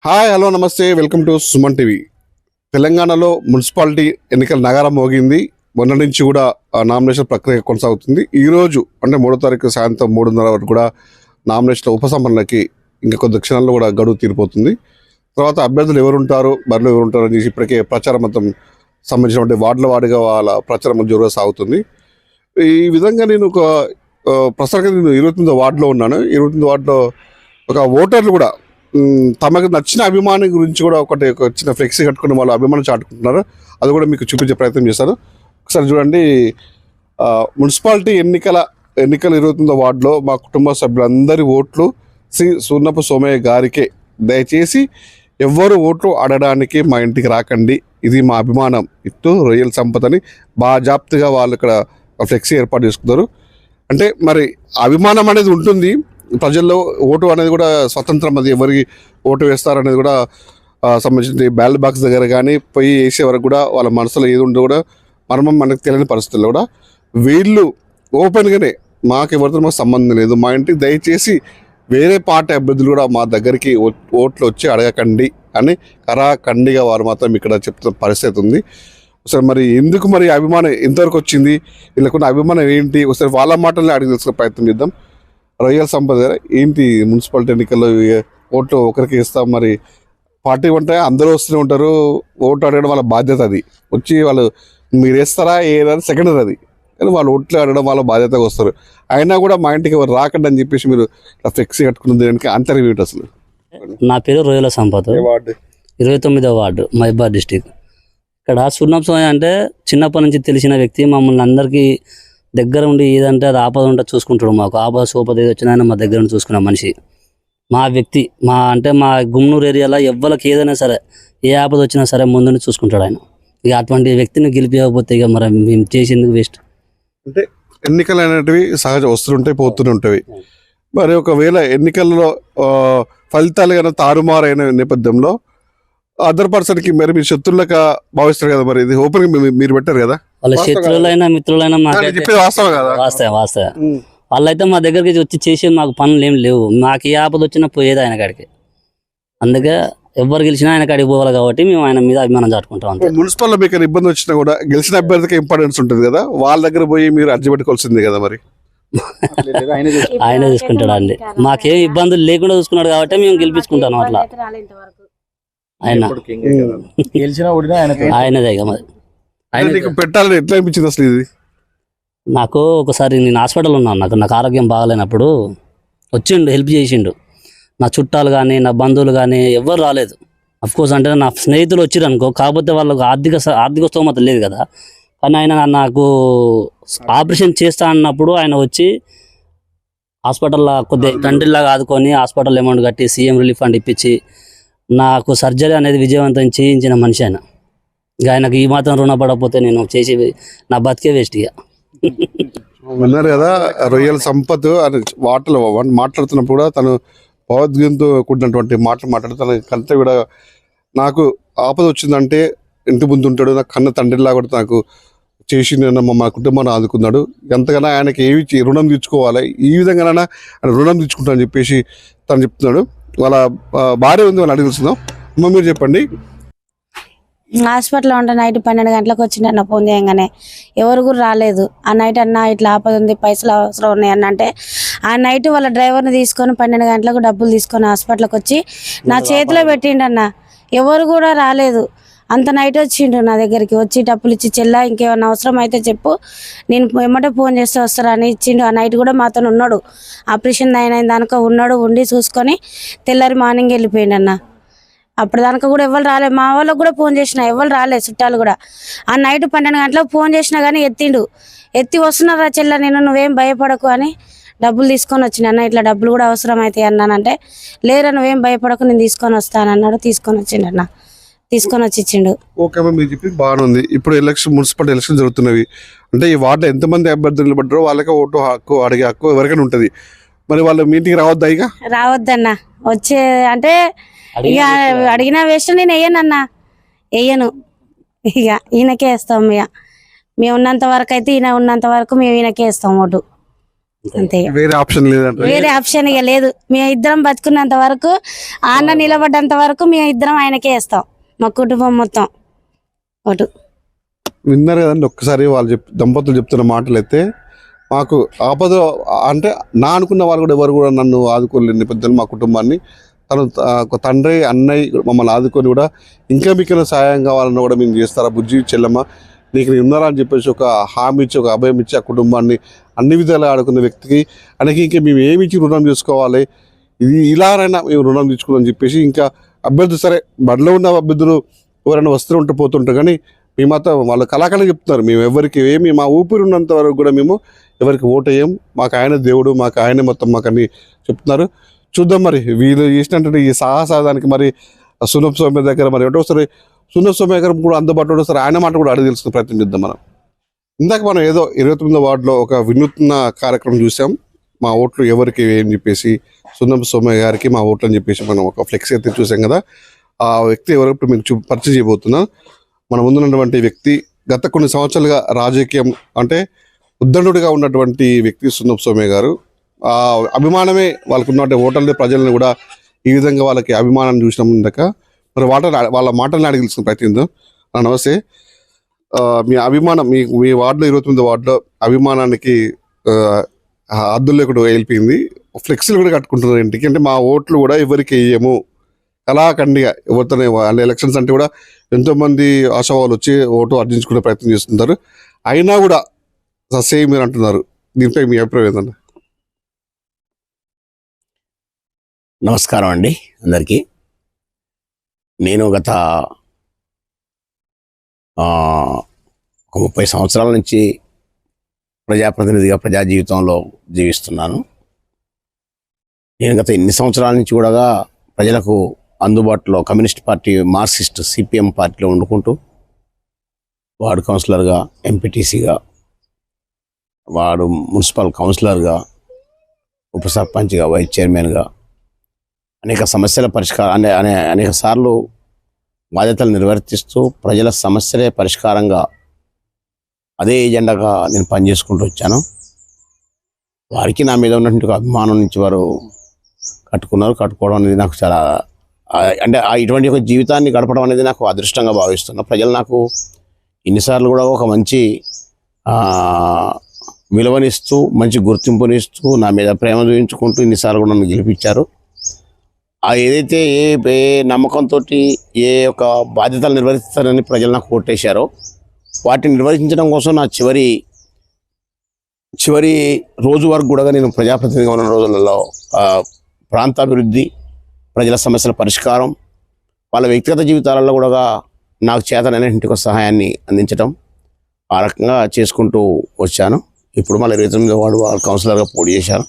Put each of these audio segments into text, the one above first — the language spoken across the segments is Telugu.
హాయ్ హలో నమస్తే వెల్కమ్ టు సుమన్ టీవీ. తెలంగాణలో మున్సిపాలిటీ ఎన్నికల నగారం మోగింది. మొన్న నుంచి కూడా నామినేషన్ ప్రక్రియ కొనసాగుతుంది. ఈరోజు అంటే 3వ తారీఖు సాయంత్రం 3:30 వరకు కూడా నామినేషన్ ఉపసంహరణకి ఇంకా కొద్ది క్షణాల్లో కూడా గడువు తీరిపోతుంది. తర్వాత అభ్యర్థులు ఎవరుంటారు, బరిలో ఎవరుంటారు అని ఇప్పటికే ప్రచారం మొత్తం సంబంధించినటువంటి వార్డుల వాడిగా వాళ్ళ ప్రచారం జోరుగా సాగుతుంది. ఈ విధంగా నేను ప్రస్తుతానికి నేను 29వ వార్డులో ఉన్నాను. 29వ వార్డులో ఒక ఓటర్లు కూడా తమకు నచ్చిన అభిమాని గురించి కూడా ఒక చిన్న ఫ్లెక్సీ కట్టుకుని వాళ్ళు అభిమానం చాటుకుంటున్నారు. అది కూడా మీకు చూపించే ప్రయత్నం చేశారు. ఒకసారి చూడండి. మున్సిపాలిటీ ఎన్నికల 29వ వార్డులో మా కుటుంబ సభ్యులందరి ఓట్లు శ్రీ సూర్ణపు సోమయ్య గారికే. దయచేసి ఎవ్వరు ఓట్లు అడగడానికి మా ఇంటికి రాకండి, ఇది మా అభిమానం, ఇటు రొయ్యల సంపదని బాజాప్తిగా వాళ్ళు ఇక్కడ ఫ్లెక్సీ ఏర్పాటు చేసుకున్నారు. అంటే మరి అభిమానం అనేది ఉంటుంది ప్రజల్లో. ఓటు అనేది కూడా స్వతంత్రం, అది ఎవరికి ఓటు వేస్తారనేది కూడా సంబంధించి బ్యాలెట్ బాక్స్ దగ్గర కానీ పోయి వేసే వరకు కూడా వాళ్ళ మనసులో ఏది ఉందో కూడా మనకు తెలియని పరిస్థితుల్లో కూడా వీళ్ళు ఓపెన్గానే మాకు ఎవరితో మాకు సంబంధం లేదు, మా ఇంటికి దయచేసి వేరే పార్టీ అభ్యర్థులు కూడా మా దగ్గరికి ఓట్లు వచ్చి అడగకండి అని కరాఖండిగా వారు మాత్రం ఇక్కడ చెప్తున్న పరిస్థితి ఉంది. ఒకసారి మరి ఎందుకు మరి అభిమానం ఎంతవరకు వచ్చింది, వీళ్ళకున్న అభిమానం ఏంటి, ఒకసారి వాళ్ళ మాటల్ని అడిగి తెలుసుకునే ప్రయత్నం చేద్దాం. రొయ్యల సంపద ఏంటి, మున్సిపాలిటీ ఎన్నికల్లో ఓట్లు ఒకరికి ఇస్తాం, మరి పార్టీ ఉంటే అందరూ వస్తూనే ఉంటారు, ఓటు అడగడం వాళ్ళ బాధ్యత. అది వచ్చి వాళ్ళు మీరు వేస్తారా ఏదని సెకండరీ, అది కానీ వాళ్ళు ఓట్లు అడగడం వాళ్ళ బాధ్యతగా వస్తారు. అయినా కూడా మా ఇంటికి ఎవరు రాకండి అని చెప్పేసి మీరు ఫ్లెక్సీ కట్టుకున్న దానికి అంతర్వ్యూ అసలు. నా పేరు రొయ్యల సంపద, 29వ వార్డు, మహబూబాబాద్ డిస్టిక్. ఇక్కడ సూర్ణపు సోమయ్య అంటే చిన్నప్పటి నుంచి తెలిసిన వ్యక్తి. మమ్మల్ని అందరికీ దగ్గర ఉండి ఏదంటే అది ఆపద ఉంటే చూసుకుంటాడు. మాకు ఆపద సోపద ఏది వచ్చినా మా దగ్గర ఉండి చూసుకున్న మనిషి, మా వ్యక్తి. మా గుమ్నూరు ఏరియాలో ఎవ్వరికి ఏదైనా సరే, ఏ ఆపద వచ్చినా సరే ముందుండి చూసుకుంటాడు ఆయన. ఇక అటువంటి వ్యక్తిని గెలిపించకపోతే ఇక మరి మేము చేసేందుకు వేస్ట్. అంటే ఎన్నికలు అనేటివి సహజ వస్తుంటాయి, పోతూనే ఉంటాయి. మరి ఒకవేళ ఎన్నికల్లో ఫలితాలు కానీ తారుమారైన నేపథ్యంలో అదర్ పర్సన్కి మరి మీరు శత్రువులుగా భావిస్తారు కదా, మరి ఇది ఓపెన్ మీరు పెట్టారు కదా, వాళ్ళ శత్రువులైనా మిత్రులైనా వాస్తవం. వాళ్ళైతే మా దగ్గరికి వచ్చి చేసేది మాకు పనులు ఏం లేవు. మాకు ఏ ఆపద వచ్చినా పోయేది ఆయన కాడికి. అందుకే ఎవరు గెలిచినా ఆయన కాడికి పోవాలి కాబట్టి మేము ఆయన మీద అభిమానం చాటుకుంటాం. అంతే. మున్సిపల్లో మీకు ఇబ్బంది వచ్చినా కూడా గెలిచిన అభ్యర్థికి ఇంపార్టెన్స్ ఉంటుంది కదా, వాళ్ళ దగ్గర పోయి మీరు అర్జీ పెట్టుకోవాల్సింది కదా. మరి ఆయన చూసుకుంటాడు అండి, మాకేం ఇబ్బందులు లేకుండా చూసుకున్నాడు కాబట్టి మేము గెలిపించుకుంటాను. అట్లా ఆయన ఆయనదే ఇక మరి. నీకు పెట్టాలని ఎట్లా అనిపించింది అసలు ఇది? నాకు ఒకసారి నేను హాస్పిటల్ ఉన్నాను, నాకు ఆరోగ్యం బాగాలేనప్పుడు వచ్చిండు, హెల్ప్ చేసిండు. నా చుట్టాలు కానీ నా బంధువులు కానీ ఎవ్వరు రాలేదు. అఫ్కోర్స్ అంటే నా స్నేహితులు వచ్చిరు అనుకో, కాకపోతే వాళ్ళకు ఆర్థిక స్తోమత లేదు కదా. కానీ ఆయన నాకు ఆపరేషన్ చేస్తా అన్నప్పుడు ఆయన వచ్చి హాస్పిటల్లో కొద్దిగా తండ్రిలాగా ఆదుకొని హాస్పిటల్ అమౌంట్ కట్టి సీఎం రిలీఫ్ ఫండ్ ఇప్పించి నాకు సర్జరీ అనేది విజయవంతం చేయించిన మనిషి ఆయన. ఇక ఆయనకు ఈ మాత్రం రుణపడకపోతే నేను చేసి నా బతికే వేస్ట్. ఇక విన్నారు కదా, రొయ్యల సంపత్ అని మాట్లాడుతున్నప్పుడు కూడా తను భావోద్వేగంతో కూడినటువంటి మాట్లాడుతూ తన కంట కూడా నాకు ఆపద వచ్చిందంటే ఇంటి ముందు ఉంటాడు, నాకు కన్న తండ్రిలా కూడా నాకు చేసి మా కుటుంబాన్ని ఆదుకున్నాడు. ఎంతగానో ఆయనకి ఏవి రుణం తీర్చుకోవాలి, ఈ విధంగానైనా ఆయన రుణం తీర్చుకుంటానని చెప్పేసి తను చెప్తున్నాడు. వాళ్ళ భార్య ఉంది, వాళ్ళు అడిగి తెలుసుకుందాం. అమ్మ మీరు చెప్పండి. హాస్పిటల్లో ఉంటే నైట్ 12 గంటలకు వచ్చిందన్న ఫోన్ చేయగానే ఎవరు కూడా రాలేదు. ఆ నైట్ అన్న ఇట్లా ఆపద ఉంది, పైసలు అవసరం ఉన్నాయి అన్న అంటే ఆ నైట్ వాళ్ళ డ్రైవర్ని తీసుకొని 12 గంటలకు డబ్బులు తీసుకొని హాస్పిటల్కి వచ్చి నా చేతిలో పెట్టిండన్న. ఎవరు కూడా రాలేదు. అంత నైట్ వచ్చిండు నా దగ్గరికి, వచ్చి డబ్బులు ఇచ్చి చెల్లా ఇంకేమన్నా అవసరం అయితే చెప్పు, నేను ఎమ్మటే ఫోన్ చేస్తే వస్తారా అని ఇచ్చిండు. ఆ నైట్ కూడా మాతో ఉన్నాడు, ఆపరేషన్ అయిన దానిక ఉన్నాడు, ఉండి చూసుకొని తెల్లారి మార్నింగ్ వెళ్ళిపోయిండు అన్న. అప్పుడు దానిక కూడా ఎవరు రాలేదు. మా వాళ్ళకి కూడా ఫోన్ చేసిన, ఎవరు రాలేదు చుట్టాలు కూడా. ఆ నైట్ 12 గంటలకు ఫోన్ చేసినా కానీ ఎత్తి వస్తున్నారా చెల్ల, నువ్వేం భయపడకు అని డబ్బులు తీసుకొని వచ్చిన అన్న. ఇట్లా డబ్బులు కూడా అవసరం అవుతాయి అన్నానంటే, లేరా నువ్వేం భయపడకు నేను తీసుకొని వస్తానన్నాడు. తీసుకొని వచ్చిండు అన్న, తీసుకొని వచ్చి ఇచ్చిండు. ఓకే అమ్మ, మీరు చెప్పింది బాగానే ఉంది. ఇప్పుడు మున్సిపాలిటీ ఎలక్షన్ జరుగుతున్నవి అంటే ఈ వార్డులో ఎంతమంది అభ్యర్థులు నిలబడ్డారో వాళ్ళకే ఓటు హక్కు అడిగే హక్కు ఎవరికైనా ఉంటుంది. మరి వాళ్ళు మీటింగ్ రావద్దా? ఇక రావద్దన్న. వచ్చే అంటే ఇక అడిగినా వేస్ట్, నేను వేయనన్నా, వేయను. ఇక ఈయనకే వేస్తాం. ఇక మేము ఉన్నంత వరకు అయితే, ఈయన ఉన్నంత వరకు మేము ఈయనకే వేస్తాం ఓటు. అంతే ఇక. వేరే ఆప్షన్ లేదంటే వేరే ఆప్షన్ ఇక లేదు. మేము ఇద్దరం బతుకున్నంత వరకు, అన్న నిలబడ్డంత వరకు మేము ఇద్దరం ఆయనకే వేస్తాం, మా కుటుంబం మొత్తం ఓటు. విన్నారు కదండి. ఒక్కసారి వాళ్ళు దంపతులు చెప్తున్న మాటలు అయితే మాకు ఆపద అంటే నా అనుకున్న వాళ్ళు కూడా ఎవరు కూడా నన్ను ఆదుకోలేని పెద్దలు మా కుటుంబాన్ని తను ఒక తండ్రి అన్నయ్య మమ్మల్ని ఆదుకొని కూడా ఇంకా మీకు సహాయం కావాలన్నా కూడా మేము చేస్తారా బుజ్జి చెల్లమ్మ నీకు నేను ఉన్నారా అని చెప్పేసి ఒక హామీ ఇచ్చి ఒక అభయం ఇచ్చి ఆ కుటుంబాన్ని అన్ని విధాలుగా ఆడుకున్న వ్యక్తికి ఆయనకి ఇంకా మేము ఏమి ఇచ్చి రుణం చేసుకోవాలి, ఇది ఇలానైనా మేము రుణం తీసుకుందామని చెప్పేసి ఇంకా అభ్యర్థులు సరే బడిలో ఉన్న అభ్యర్థులు ఎవరైనా వస్తూ ఉంటే పోతుంటారు కానీ మేము మాత్రం వాళ్ళు కళాకారులు చెప్తున్నారు మేము ఎవరికి ఏమి మా ఊపిరి ఉన్నంత వరకు కూడా మేము ఎవరికి ఓటేయం, మాకు ఆయన దేవుడు, మాకు ఆయనే మొత్తం మాకు అన్ని చెప్తున్నారు. చూద్దాం మరి వీళ్ళు చేసినటువంటి ఈ సాహసాదానికి మరి సునబ్ సౌమ్య దగ్గర మరి ఒకటోసారి సునబ్ సౌమ్య దగ్గర కూడా అందుబాటులో ఒకసారి ఆయన మాట కూడా అడిగి తెలుసుకునే ప్రయత్నం చేద్దాం. మనం ఇందాక మనం ఏదో 29వ వార్డులో ఒక వినూత్న కార్యక్రమం చూసాం, మా ఓట్లు ఎవరికి ఏం చెప్పేసి సునబ్ సౌమ్య గారికి మా ఓట్లు అని చెప్పేసి మనం ఒక ఫ్లెక్స్ అయితే చూసాం కదా. ఆ వ్యక్తి ఎవరైతే మీకు పరిచయం చేయబోతున్నా మన ముందున్నటువంటి వ్యక్తి గత కొన్ని సంవత్సరాలుగా రాజకీయం అంటే ఉద్దండుడిగా ఉన్నటువంటి వ్యక్తి సునబ్ సౌమ్య గారు. ఆ అభిమానమే వాళ్ళకు ఉన్నటువంటి ఓటర్లు ప్రజలను కూడా ఈ విధంగా వాళ్ళకి అభిమానాన్ని చూసినాం ఇందాక. మరి వాళ్ళ మాటలను అడిగి తెలుసుకుని ప్రయత్నిద్దాం. నమస్తే, మీ అభిమానం మీ వార్డులో 29వ వార్డులో అభిమానానికి హద్దులు లేకుండా వెళ్ళిపోయింది. ఫ్లెక్సీలు కూడా కట్టుకుంటున్నారు ఇంటికి, అంటే మా ఓట్లు కూడా ఎవరికి వేయము కళాఖండిగా ఎవరితోనే వాళ్ళ ఎలక్షన్స్ అంటే కూడా ఎంతోమంది ఆశావాళ్ళు వచ్చి ఓటు అర్జించుకునే ప్రయత్నం చేస్తుంటారు, అయినా కూడా సేమ్ మీరు అంటున్నారు. దీనిపై మీ అభిప్రాయం ఏంటన్నా? నమస్కారం అండి అందరికీ. నేను గత ఒక 30 సంవత్సరాల నుంచి ప్రజాప్రతినిధిగా ప్రజా జీవితంలో జీవిస్తున్నాను. నేను గత ఎన్ని సంవత్సరాల నుంచి కూడా ప్రజలకు అందుబాటులో కమ్యూనిస్ట్ పార్టీ మార్క్సిస్ట్ సిపిఎం పార్టీలో వండుకుంటూ వార్డు కౌన్సిలర్గా, ఎంపీటీసీగా, వార్డు మున్సిపల్ కౌన్సిలర్గా, ఉప సర్పంచ్గా, వైస్ చైర్మన్గా అనేక సమస్యల పరిష్కారం అనేక సార్లు బాధ్యతలు నిర్వర్తిస్తూ ప్రజల సమస్యలే పరిష్కారంగా అదే ఎజెండాగా నేను పనిచేసుకుంటూ వచ్చాను. వారికి నా మీద ఉన్నటువంటి అభిమానం నుంచి వారు కట్టుకోవడం అనేది నాకు చాలా అంటే ఇటువంటి ఒక జీవితాన్ని గడపడం అనేది నాకు అదృష్టంగా భావిస్తున్నా. ప్రజలు నాకు ఇన్నిసార్లు కూడా ఒక మంచి విలువనిస్తూ మంచి గుర్తింపునిస్తూ నా మీద ప్రేమ చూపించుకుంటూ ఇన్నిసార్లు కూడా నన్ను గెలిపించారు. ఏదైతే ఏ నమ్మకంతో ఏ యొక్క బాధ్యతలు నిర్వహిస్తారని ప్రజలు నాకు ఓటేశారో వాటిని నిర్వహించడం కోసం నా చివరి రోజు వరకు కూడా నేను ప్రజాప్రతినిధిగా ఉన్న రోజులలో ప్రాంతాభివృద్ధి, ప్రజల సమస్యల పరిష్కారం, వాళ్ళ వ్యక్తిగత జీవితాలలో కూడా నాకు చేతనైనటువంటి ఒక సహాయాన్ని అందించడం ఆ రకంగా చేసుకుంటూ వచ్చాను. ఇప్పుడు మళ్ళీ 29వ వార్డు కౌన్సిలర్గా పోటీ చేశాను.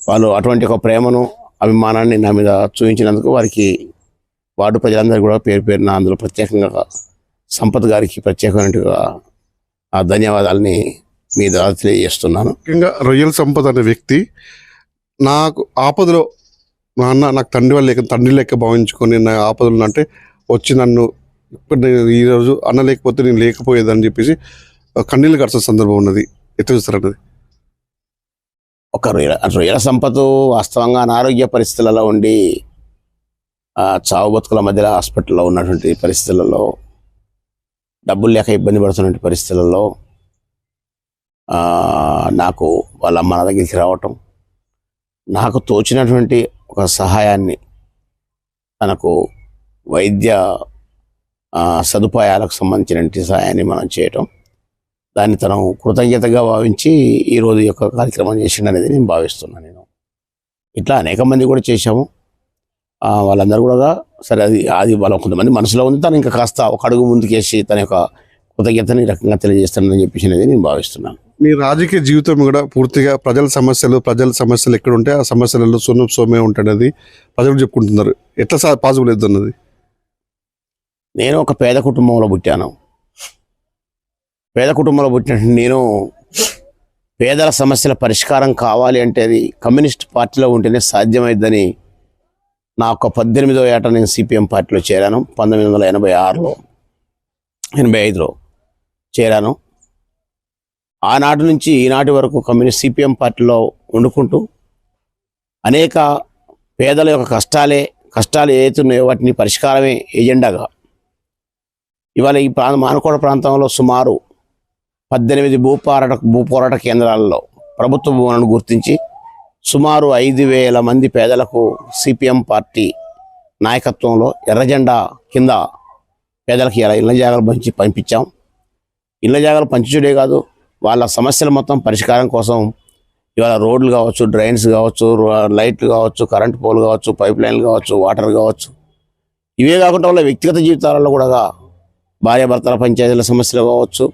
వాళ్ళు అటువంటి ఒక ప్రేమను, అభిమానాన్ని నా మీద చూపించినందుకు వారికి వార్డు ప్రజలందరికీ కూడా పేరున అందులో ప్రత్యేకంగా సంపత్ గారికి ప్రత్యేకమైనట్టుగా ఆ ధన్యవాదాలని మీ ద్వారా తెలియజేస్తున్నాను. ముఖ్యంగా రొయ్యల సంపత్ అనే వ్యక్తి నాకు ఆపదలో మా అన్న నాకు తండ్రి లెక్క భావించుకొని నా ఆపదలు అంటే వచ్చి నన్ను ఇప్పుడు నేను ఈరోజు అన్న లేకపోతే నేను లేకపోయేదని చెప్పేసి కన్నీళ్ళు గడిచిన సందర్భం ఉన్నది. ఎట్లా చూస్తారన్నది? ఒక రొయ్యల సంపద వాస్తవంగా అనారోగ్య పరిస్థితులలో ఉండి చావు బతుకుల మధ్యలో హాస్పిటల్లో ఉన్నటువంటి పరిస్థితులలో, డబ్బులు లేక ఇబ్బంది పడుతున్నటువంటి పరిస్థితులలో నాకు వాళ్ళ అమ్మ నా దగ్గరికి రావటం, నాకు తోచినటువంటి ఒక సహాయాన్ని, తనకు వైద్య సదుపాయాలకు సంబంధించినటువంటి సహాయాన్ని మనం చేయటం, దాన్ని తను కృతజ్ఞతగా భావించి ఈరోజు యొక్క కార్యక్రమం చేసిండు అనేది నేను భావిస్తున్నాను. నేను ఇట్లా అనేక మంది కూడా చేశాము. వాళ్ళందరూ కూడా సరే అది వాళ్ళ కొంతమంది మనసులో ఉంది, తను ఇంకా కాస్త ఒక అడుగు ముందుకేసి తన యొక్క కృతజ్ఞతని రకంగా తెలియజేస్తానని చెప్పేసి అనేది నేను భావిస్తున్నాను. మీ రాజకీయ జీవితం కూడా పూర్తిగా ప్రజల సమస్యలు ఎక్కడ ఉంటే ఆ సమస్యలలో సునబ్ సౌమ్య ఉంటాడది ప్రజలు చెప్పుకుంటున్నారు. ఎట్లా పాసిబుల్ అవుతుంది అన్నది? నేను ఒక పేద కుటుంబంలో పుట్టాను. పేద కుటుంబంలో పుట్టినట్టు నేను పేదల సమస్యల పరిష్కారం కావాలి అంటే అది కమ్యూనిస్ట్ పార్టీలో ఉంటేనే సాధ్యమైద్దని నా ఒక 18వ ఏట నేను సిపిఎం పార్టీలో చేరాను. 1986లో 85లో చేరాను. ఆనాటి నుంచి ఈనాటి వరకు కమ్యూనిస్ట్ సిపిఎం పార్టీలో వండుకుంటూ అనేక పేదల యొక్క కష్టాలు ఏదైతే ఉన్నాయో వాటిని పరిష్కారమే ఎజెండాగా ఇవాళ ఈ మానుకోట ప్రాంతంలో సుమారు 18 భూపోరాట కేంద్రాలలో ప్రభుత్వ భూములను గుర్తించి సుమారు 5,000 మంది పేదలకు సిపిఎం పార్టీ నాయకత్వంలో ఎర్రజెండా కింద పేదలకు ఇలా ఇళ్ల జాగాలు పంపించాం. ఇళ్ల జాగాలు పంచుడే కాదు, వాళ్ళ సమస్యల మొత్తం పరిష్కారం కోసం ఇవాళ రోడ్లు కావచ్చు, డ్రైన్స్ కావచ్చు, లైట్లు కావచ్చు, కరెంట్ పోల్ కావచ్చు, పైప్ లైన్లు కావచ్చు, వాటర్ కావచ్చు, ఇవే కాకుండా వాళ్ళ వ్యక్తిగత జీవితాలలో కూడా భార్యాభర్తల పంచాయతీల సమస్యలు కావచ్చు,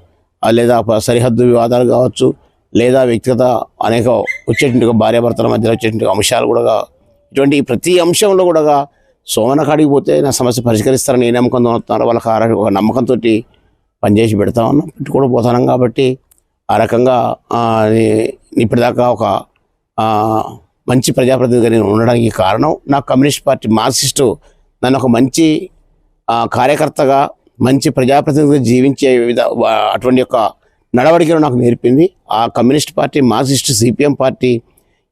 లేదా సరిహద్దు వివాదాలు కావచ్చు, లేదా వ్యక్తిగత అనేక వచ్చేటువంటి భార్యాభర్తల మధ్యలో వచ్చేటువంటి అంశాలు కూడా ఇటువంటి ప్రతి అంశంలో కూడా సోమన కాడికి పోతే నా సమస్య పరిష్కరిస్తారని ఏ నమ్మకంతో వస్తున్నారో వాళ్ళకి ఒక నమ్మకంతో పనిచేసి పెడతా ఉన్నాం, పెట్టుకోవడం పోతున్నాం. కాబట్టి ఆ రకంగా ఇప్పటిదాకా ఒక మంచి ప్రజాప్రతినిధిగా నేను ఉండడానికి కారణం నాకు కమ్యూనిస్ట్ పార్టీ మార్క్సిస్టు నన్ను ఒక మంచి కార్యకర్తగా మంచి ప్రజాప్రతినిధిగా జీవించే అటువంటి యొక్క నడవడికను నాకు నేర్పింది. ఆ communist party Marxist CPM party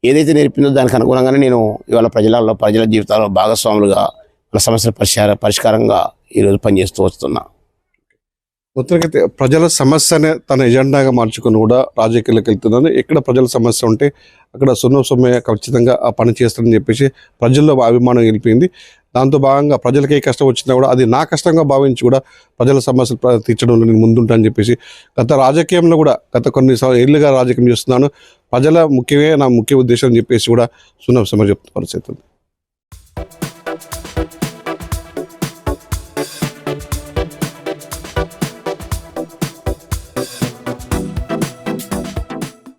ఏదైతే నేర్పిందో దానికి అనుగుణంగానే నేను ఇవాళ ప్రజల జీవితాల్లో భాగస్వాములుగా వాళ్ళ సమస్యల పరిష్కారంగా ఈరోజు పనిచేస్తూ వస్తున్నా. మొత్తానికైతే ప్రజల సమస్యనే తన ఎజెండాగా మార్చుకుని కూడా రాజకీయాలకు వెళ్తున్నాను. ఎక్కడ ప్రజల సమస్య ఉంటే అక్కడ సొమ్మె ఖచ్చితంగా ఆ పని చేస్తానని చెప్పేసి ప్రజల్లో అభిమానం గెలిపింది. దాంతో భాగంగా ప్రజలకి ఏ కష్టం వచ్చినా కూడా అది నా కష్టంగా భావించి కూడా ప్రజల సమస్యలు తీర్చడంలో నేను ముందుంటానని చెప్పేసి రాజకీయంలో కూడా కొన్ని ఏళ్ళుగా రాజకీయం చేస్తున్నాను. ప్రజల ముఖ్యమే నా ముఖ్య ఉద్దేశం అని చెప్పేసి కూడా సున్న చెప్తున్న పరిస్థితి ఉంది.